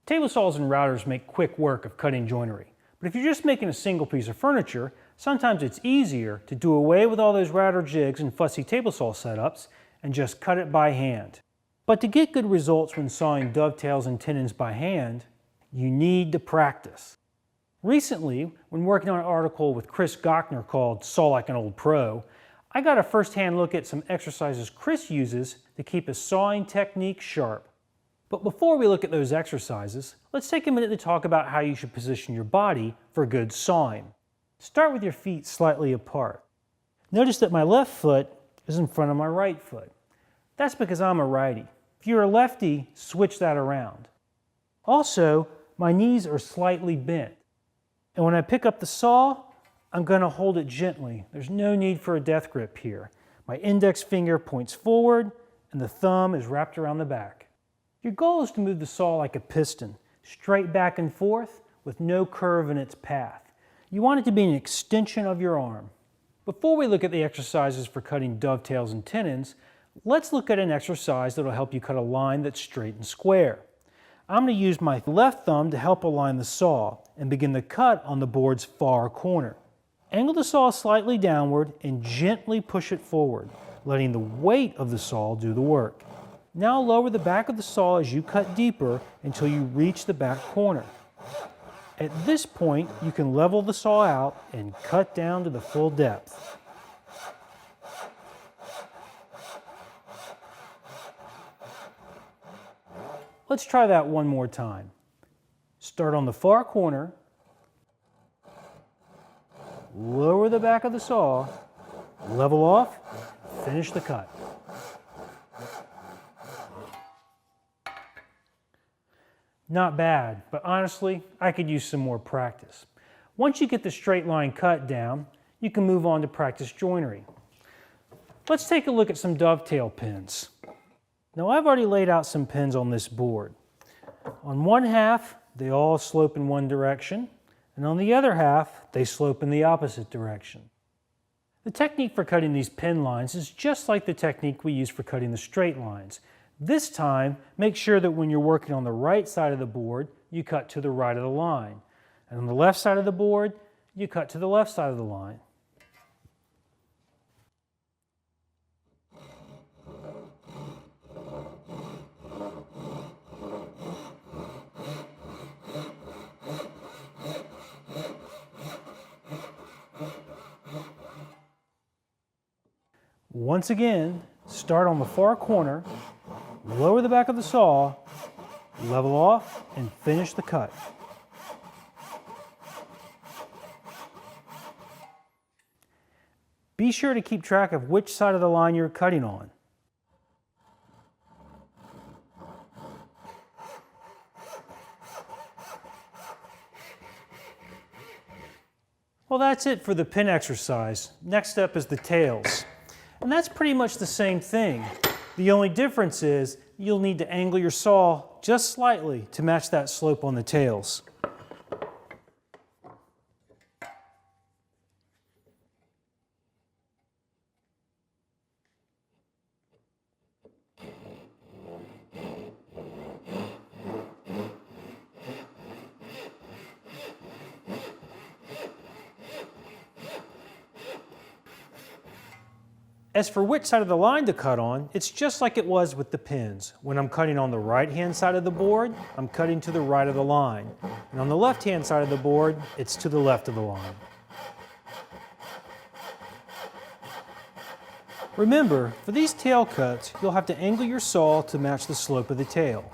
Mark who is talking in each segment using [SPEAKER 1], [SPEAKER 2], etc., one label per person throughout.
[SPEAKER 1] Table saws and routers make quick work of cutting joinery, but if you're just making a single piece of furniture, sometimes it's easier to do away with all those router jigs and fussy table saw setups and just cut it by hand. But to get good results when sawing dovetails and tenons by hand, you need to practice. Recently, when working on an article with Chris Gochner called Saw Like an Old Pro, I got a first-hand look at some exercises Chris uses to keep his sawing technique sharp. But before we look at those exercises, let's take a minute to talk about how you should position your body for good sawing. Start with your feet slightly apart. Notice that my left foot is in front of my right foot. That's because I'm a righty. If you're a lefty, switch that around. Also, my knees are slightly bent. And when I pick up the saw, I'm going to hold it gently. There's no need for a death grip here. My index finger points forward and the thumb is wrapped around the back. Your goal is to move the saw like a piston, straight back and forth with no curve in its path. You want it to be an extension of your arm. Before we look at the exercises for cutting dovetails and tenons, let's look at an exercise that will help you cut a line that's straight and square. I'm going to use my left thumb to help align the saw and begin the cut on the board's far corner. Angle the saw slightly downward and gently push it forward, letting the weight of the saw do the work. Now lower the back of the saw as you cut deeper until you reach the back corner. At this point, you can level the saw out and cut down to the full depth. Let's try that one more time. Start on the far corner, lower the back of the saw, level off, finish the cut. Not bad, but honestly, I could use some more practice. Once you get the straight line cut down, you can move on to practice joinery. Let's take a look at some dovetail pins. Now I've already laid out some pins on this board. On one half, they all slope in one direction, and on the other half, they slope in the opposite direction. The technique for cutting these pin lines is just like the technique we use for cutting the straight lines. This time, make sure that when you're working on the right side of the board, you cut to the right of the line. And on the left side of the board, you cut to the left side of the line. Once again, start on the far corner, lower the back of the saw, level off, and finish the cut. Be sure to keep track of which side of the line you're cutting on. Well, that's it for the pin exercise. Next up is the tails. And that's pretty much the same thing. The only difference is you'll need to angle your saw just slightly to match that slope on the tails. As for which side of the line to cut on, it's just like it was with the pins. When I'm cutting on the right-hand side of the board, I'm cutting to the right of the line. And on the left-hand side of the board, it's to the left of the line. Remember, for these tail cuts, you'll have to angle your saw to match the slope of the tail.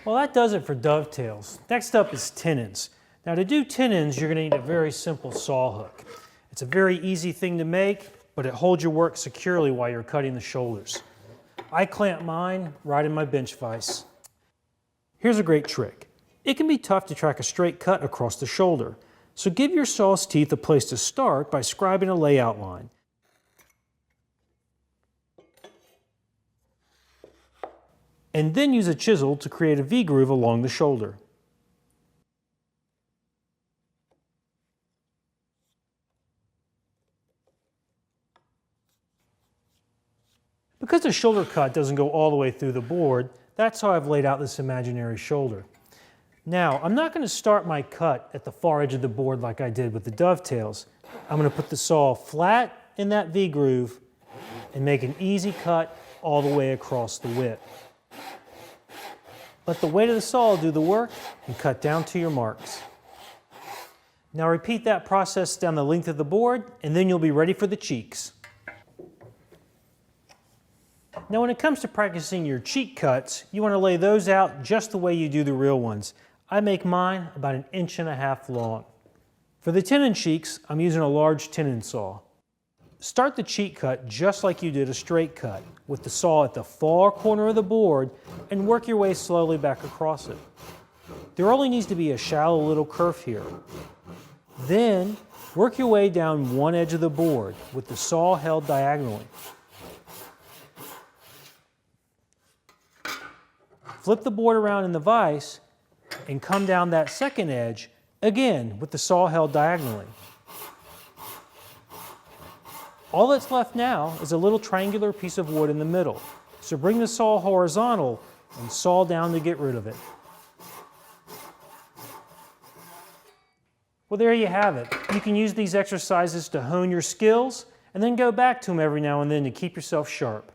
[SPEAKER 1] Well, that does it for dovetails. Next up is tenons. Now to do tenons, you're going to need a very simple saw hook. It's a very easy thing to make, but it holds your work securely while you're cutting the shoulders. I clamp mine right in my bench vise. Here's a great trick. It can be tough to track a straight cut across the shoulder, so give your saw's teeth a place to start by scribing a layout line. And then use a chisel to create a V-groove along the shoulder. Because the shoulder cut doesn't go all the way through the board, That's how I've laid out this imaginary shoulder. Now, I'm not going to start my cut at the far edge of the board like I did with the dovetails. I'm going to put the saw flat in that V-groove and make an easy cut all the way across the width. Let the weight of the saw do the work and cut down to your marks. Now repeat that process down the length of the board and then you'll be ready for the cheeks. Now when it comes to practicing your cheek cuts, you want to lay those out just the way you do the real ones. I make mine about 1.5 inches long. For the tenon cheeks, I'm using a large tenon saw. Start the cheek cut just like you did a straight cut, with the saw at the far corner of the board and work your way slowly back across it. There only needs to be a shallow little curve here. Then, work your way down one edge of the board with the saw held diagonally. Flip the board around in the vise and come down that second edge, again with the saw held diagonally. All that's left now is a little triangular piece of wood in the middle. So bring the saw horizontal and saw down to get rid of it. Well, there you have it. You can use these exercises to hone your skills and then go back to them every now and then to keep yourself sharp.